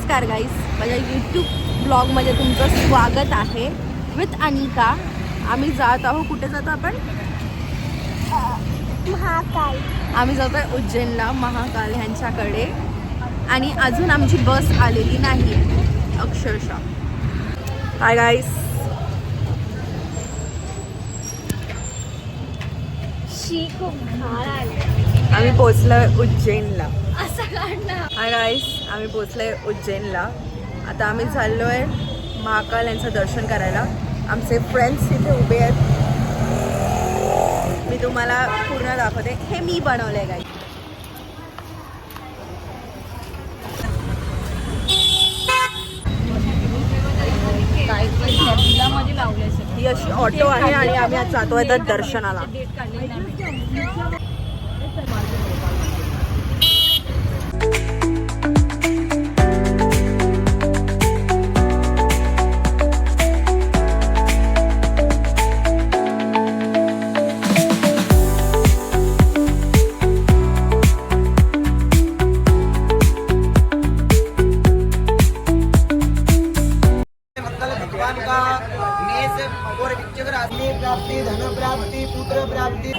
नमस्कार गाईस, माझ्या यूट्यूब ब्लॉगमध्ये तुमचं स्वागत आहे विथ अनिका. आम्ही जात आहोत, कुठे जातो आपण? महाकाल. आम्ही जातो आहे उज्जैनला, महाकाल ह्यांच्याकडे. आणि अजून आमची बस आलेली नाही आहे अक्षरशः. हाय गाईस, आम्ही पोचलोय उज्जैनला. हाय गाईस, आम्ही पोचलोय उज्जैनला. आता आम्ही चाललोय महाकाल यांचं दर्शन करायला. आमचे फ्रेंड्स तिथे उभे आहेत, मी तुम्हाला पूर्ण दाखवते. हे मी बनवलंय गाईस. ही अशी ऑटो आहे आणि आम्ही आज जातोय तर दर्शनाला. प्राप्ति, धन प्राप्ति, पुत्र प्राप्ति.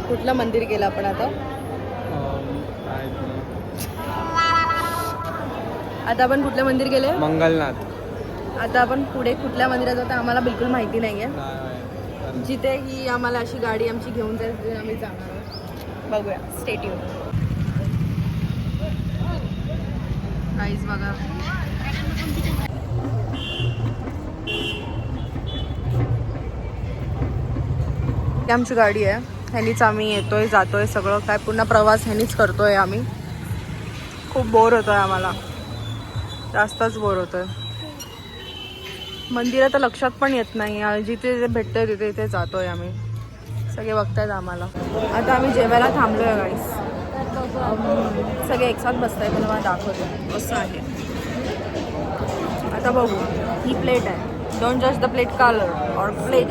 कुठलं मंदिर गेलं आपण आता? आता आपण कुठलं मंदिर गेले? मंगलनाथ. आता आपण पुढे कुठल्या मंदिरात जातो आम्हाला बिलकुल माहिती नाहीये. जिथे ही आम्हाला अशी गाडी आमची घेऊन जाईल तिथे आम्ही जाणार आहोत. बघूया, स्टे ट्यून. गाईज बघा, ही आमची गाडी आहे. ह्यानीच आम्ही येतोय जातोय, सगळं काय पूर्ण प्रवास ह्यानीच करतोय आम्ही. खूप बोर होतोय आम्हाला, जास्तच बोर होतोय. मंदिरात लक्षात पण येत नाही, जिथे भेटतंय तिथे तिथे जातोय आम्ही. सगळे बघतायत आम्हाला. आता आम्ही जेवायला थांबलोय गाईस. सगळे एकसाथ बसताय, पण मला दाखवतो कसं आहे. आता बघू, ही प्लेट आहे. Don't just the plate colour और plate.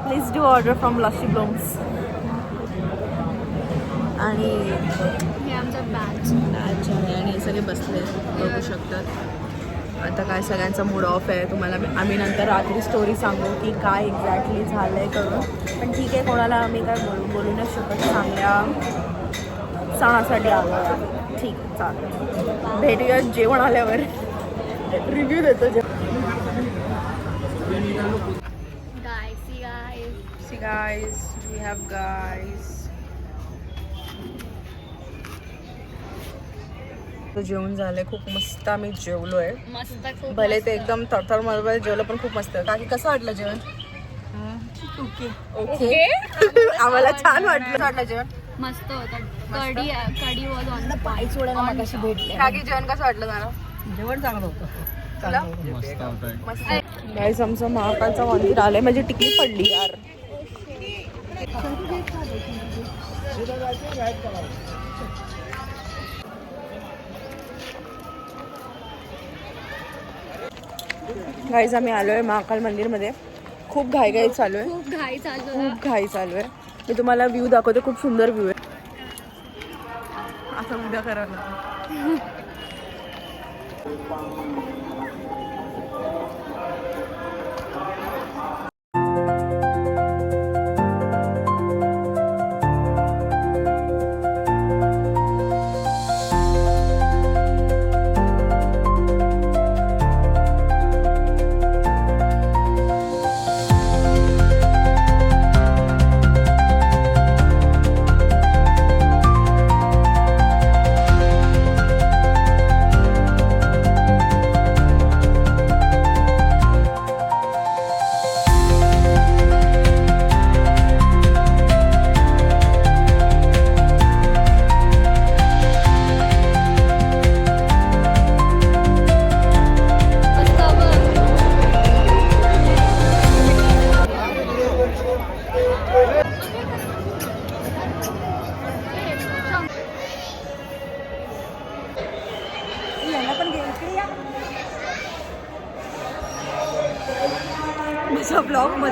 Please do order from लस्सी ब्लॉम्स. आणि हे आमचं बॅच आहे आणि सगळे बसले बघू शकतात. आता काय सगळ्यांचा मूड ऑफ आहे. तुम्हाला आम्ही नंतर रात्री स्टोरी सांगू की काय एक्झॅक्टली झालं आहे करून. पण ठीक आहे, कोणाला आम्ही काय बोलू नाही शकत. चांगल्या सणासाठी आलो आहे. ठीक आहे, चालेल. भेटूया जेवण आल्यावर, रिव्ह्यू देतो. See guys, we have guys. जेवण झालंय, खूप मस्त आम्ही जेवलोय. मस्त, भले ते एकदम थरथर मरभर जेवलं, पण खूप मस्त. काकी कसं वाटलं जेवण? ओके. आम्हाला छान वाटलं जेवण. मस्त होतं. कढी वॉज ऑन पाय सोडायला मगाशी भेटले. काकी जेवण कसं वाटलं मला? जेवण चांगलं होतं. तुला? मस्त. गाईस, आमचं महाकालचं मंदिर आलंय. माझी टिकली पडली यार. गाईज, आम्ही आलोय महाकाल मंदिरमध्ये. खूप घाई चालू आहे. खूप घाई चालू आहे. मी तुम्हाला व्ह्यू दाखवते. खूप सुंदर व्ह्यू आहे. असं उद्या करायला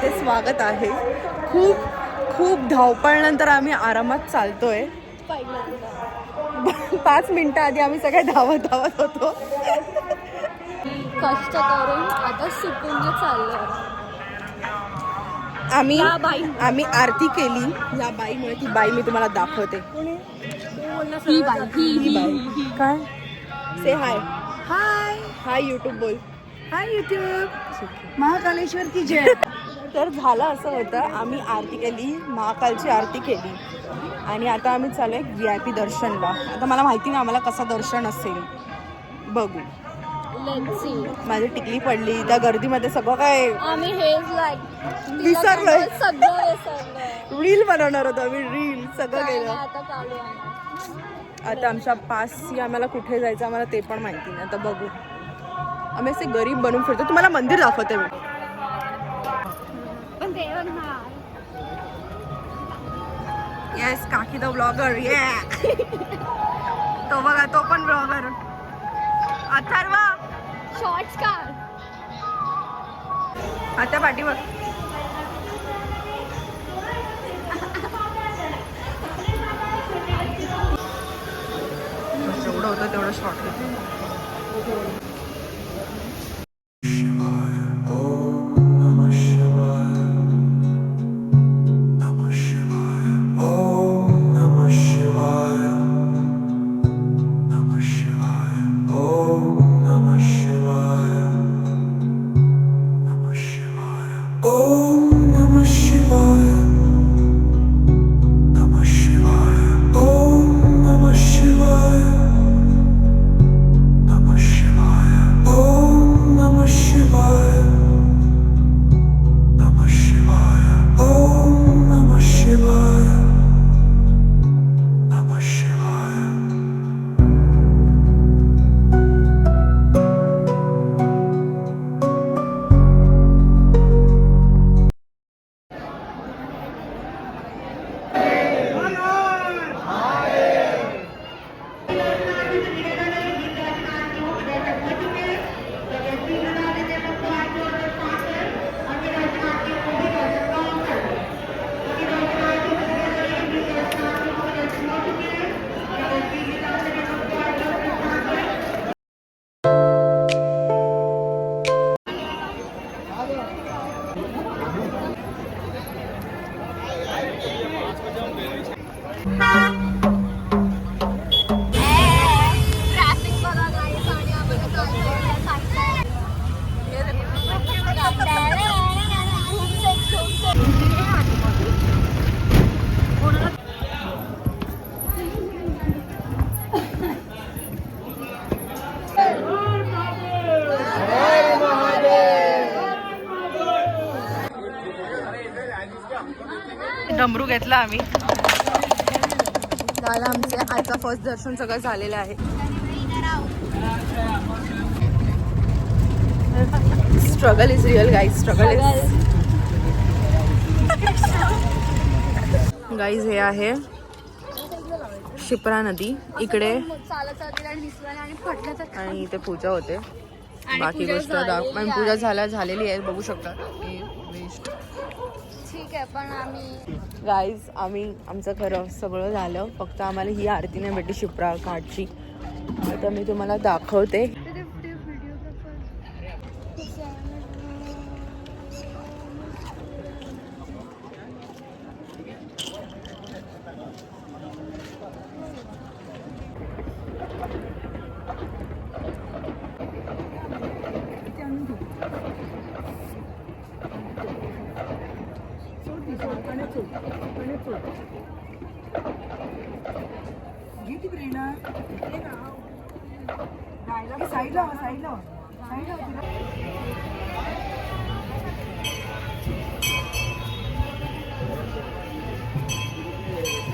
इथे स्वागत आहे. खूप खूप धावपळनंतर आम्ही आरामात चालतोय. 5 मिनिटं आधी आम्ही सगळे धावत होतो. कष्ट करून आता सुकून चाललोय. आम्ही आरती केली या बाईमुळे. ती बाई मी तुम्हाला दाखवते. ही बाई काय से हाय हाय यूट्यूब बोल. Hi YouTube. महाकालेश्वर की जय. तर झालं असं होतं, आम्ही आरती केली, महाकालची आरती केली आणि आता आम्ही चालू आहे VIP दर्शनला. आता मला माहिती नाही आम्हाला कसं दर्शन असेल, बघू. Let's see. माझी टिकली पडली त्या गर्दीमध्ये. सगळं काय आम्ही हेच विसरलोय. सगळं विसरलोय. रील बनवणार होतो आम्ही. रील सगळं काय केलं. नाही, आता चालू आहे. आता आमच्या पासची आम्हाला कुठे जायचं आम्हाला ते पण माहिती नाही. आता बघू. आम्ही असे गरीब बनून फिरतो. तुम्हाला मंदिर दाखवते मी. पण ते बघ ना. येस काकी द ब्लॉगर. ये तो बघा, तो पण ब्लॉगर. अथर्व शॉर्ट्स काढ. आता पाठीवर. जेवढं होतं तेवढं शॉर्ट होतं. ट्रॅफिक बघा गाईस आणि आम्हाला चाललोय सायकल. डमरू घेतला आम्ही. झालं आमचे आजचा फर्स्ट दर्शन सगळं झालेलं आहे. Struggle is real guys. Struggle is guys. हे आहे शिप्रा नदी. इकडे चालत आणि दिसलं आणि पडलं तर. आणि इथे पूजा होते. बाकी पूजा गोष्ट झालेली पूजा झालेली आहे. बघू शकता. ठीक आहे पण आम्ही गाईज आमचं खरं सगळं झालं. फक्त आम्हाला ही आरती नाही भेटली शिप्रा घाटची. आता मी तुम्हाला दाखवते.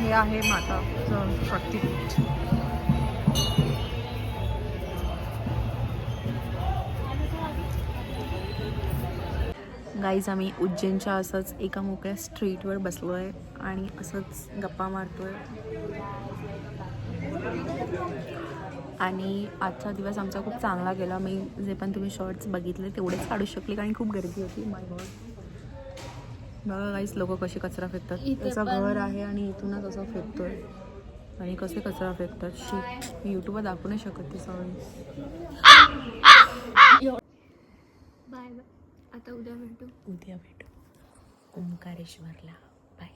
हे आहे माताचं शक्तिपीठ. गाईज आम्ही उज्जैनच्या असंच एका मोकळ्या स्ट्रीटवर बसलो आहे आणि असंच गप्पा मारतोय. आणि आजचा दिवस आमचा खूप चांगला गेला. मी जे पण तुम्ही शॉर्ट्स बघितले तेवढेच काढू शकले कारण खूप गर्दी होती. माय गॉड. बघा काहीच लोक कशी कचरा फेकतात. इथे त्याचं पण- घर आहे आणि इथूनच असं फेकतोय आणि कसे कचरा फेकतात. शी मी यूट्यूबवर दाखवू नाही शकत ती सवय. Bye bye. आता उद्या भेटू. उद्या भेटू ओंकारेश्वरला. बाय.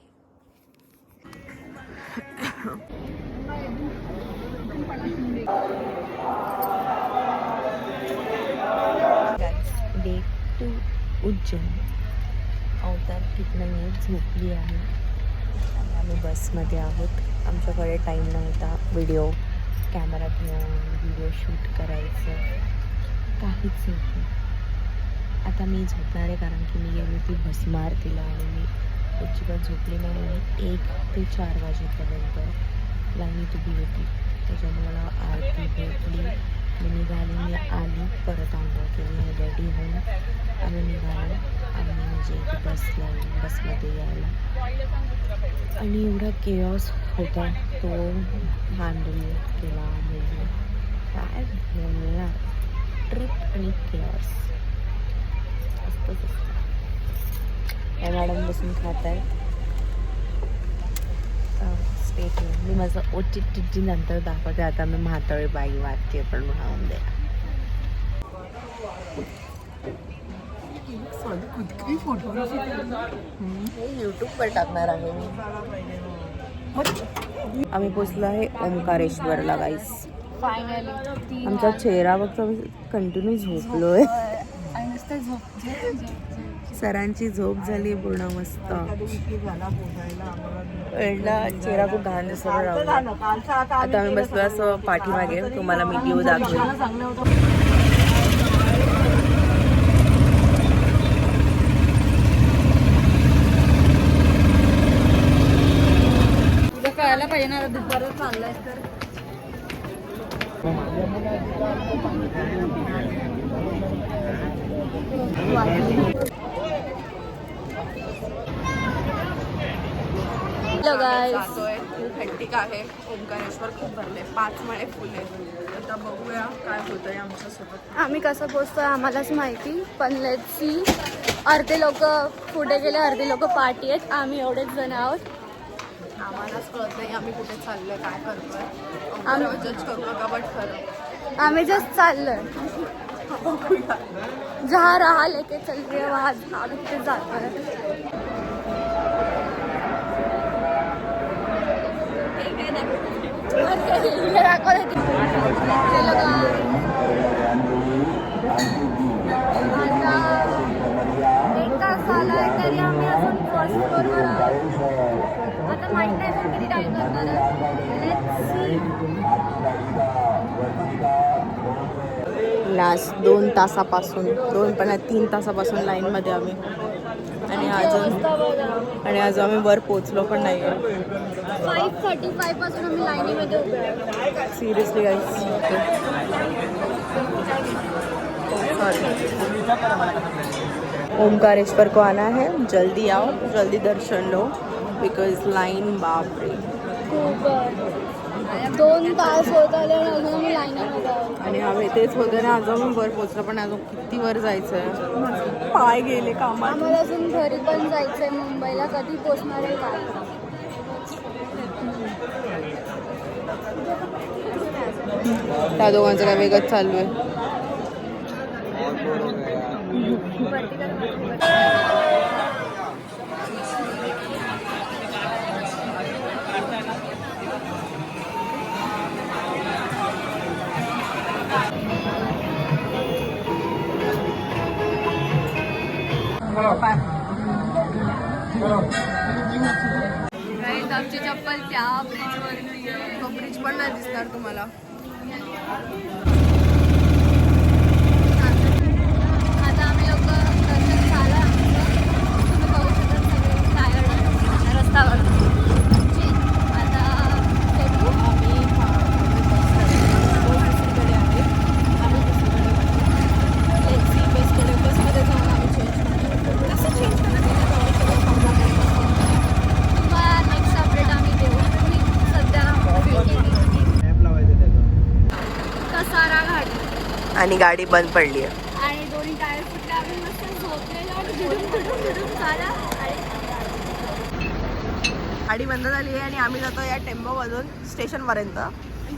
डे 2 उज्जैन. अवतार तिथनं मी झोपली आहे आणि आम्ही बसमध्ये आहोत. आमच्याकडे टाईम नव्हता व्हिडिओ कॅमेरा घेऊन व्हिडिओ शूट करायचं, काहीच नाही. आता मी झोपणार आहे कारण की मी गेली होती भस्मार तिला आणि मी अजिबात झोपली नाही. आणि 1 ते 4 वाजेपर्यंत लाईनीत उभी होती. त्याच्यामुळे मला आरती भेटली. मी निघाली, मी आली, परत आंघोळ केली, रेडी होऊन आम्ही निघालो. आम्ही म्हणजे इथे बसमध्ये यायला आणि एवढा केऑस होता तो हँडल केला आम्ही. काय बोलणार, ट्रिप आणि केऑस असतंच असतं. या मॅडम बसून खात आहेत. स्टेट मी माझं OTT नंतर दाखवते. आता मी म्हातारी बाई वाटते पण म्हणून द्या. यूट्यूबवर टाकणार आहे मी. आम्ही पोचलो आहे ओंकारेश्वरला गाईस. फायनली आमचा चेहरा बघता कंटिन्यू झोपलोय. सरांची झोप झाली पूर्ण मस्त. चेहरा खूप घाण दिसत राहून आता आम्ही बसलो असं पाठीमागे. तुम्हाला मी व्ह्यू दाखवेन. कळायला पाहिजे ना दुपार चाललाय तर. जातोय. खूप हेक्टिक आहे. ओंकारेश्वर खूप भरले. 5 मळे फुले. आता बघूया काय होतंय आमच्यासोबत. आम्ही कसं पोचतोय आम्हालाच माहिती, पण लेट्स सी. अर्धे लोक पुढे गेले, अर्धे लोक पाठी आहेत. आम्ही एवढेच जण आहोत. आम्हालाच कळत नाही आम्ही कुठे चाललोय, काय करतोय. जज करू नका बट खरं आम्ही जस्ट चाललोय. जहा रहा लेके चल रही है वहाँ आम्ही तिथे जातोय. एक तास झालाय तरी आम्ही अजून फर्स्ट फ्लोअरवर आहोत. आता माहित नाही पण किती टाइम लागणार आहे. लास्ट 2 तासापासून 3 तासापासून लाईनमध्ये आम्ही आणि आज आम्ही वर पोचलो पण नाही आहे. 5:35 पासून आम्ही लाईनीमध्ये उभे आहे. Seriously guys. ओंकारेश्वर को आना है, जल्दी आओ, जल्दी दर्शन लो बिकॉज लाईन बापरे. खूप 2 तास होत आले आणि अजून आम्ही लाईनीमध्ये आहोत. आणि आम्ही तेच होतं ना, आज आम्ही वर पोचलो पण अजून किती वर जायचं आहे. पाय गेले कामात. आम्हाला अजून घरी पण जायचंय मुंबईला. कधी पोचणार आहे काय. त्या दोघांचं काय वेगळंच चालू आहे. आमची चप्पल त्या ब्रिजवरती आहे. तो ब्रिज पण नाही दिसणार तुम्हाला. आता आम्ही लोक दर्शन झालं आमचं. तुम्ही बघू शकता सगळे टायर्ड रस्त्यावर. आता भेटू. बसमध्ये जाऊन आम्ही कसं चेंज तुम्हाला नेक्स्ट अपडेट आम्ही देऊ. मी सध्या कसारा घाट आणि गाडी बंद पडली आहे. आणि 2 टायर फुटले. आम्ही मस्त झोपलेलो आणि भिडून झाला. आणि गाडी बंद झाली आहे आणि आम्ही जातो या टेम्पोमधून स्टेशनपर्यंत.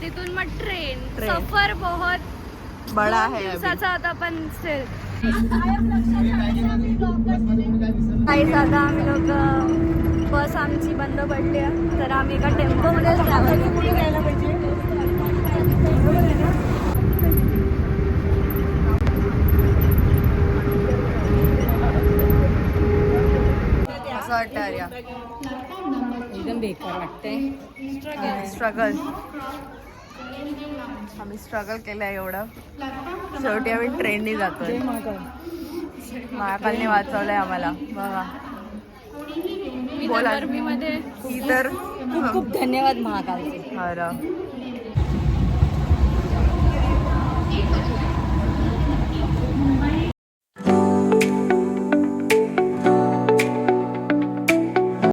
तिथून मग ट्रेन. ट्रेन. सफर बहुत बडा आहे अभी. दिवसाचा होता पण स्टिल. काही आता आम्ही लोक बस आमची बंद पडली आहे तर आम्ही एका टेम्पोमध्ये ट्रॅव्हल करायला पाहिजे. असं वाटतं आर्या एकदम बेकार वाटतंय. स्ट्रगल. आम्ही स्ट्रगल केलंय एवढं. शेवटी आम्ही ट्रेननी जातोय. महाकालने वाचवलंय आम्हाला बघा. बोला मध्ये ही तर खूप खूप धन्यवाद महाकालचे. खरं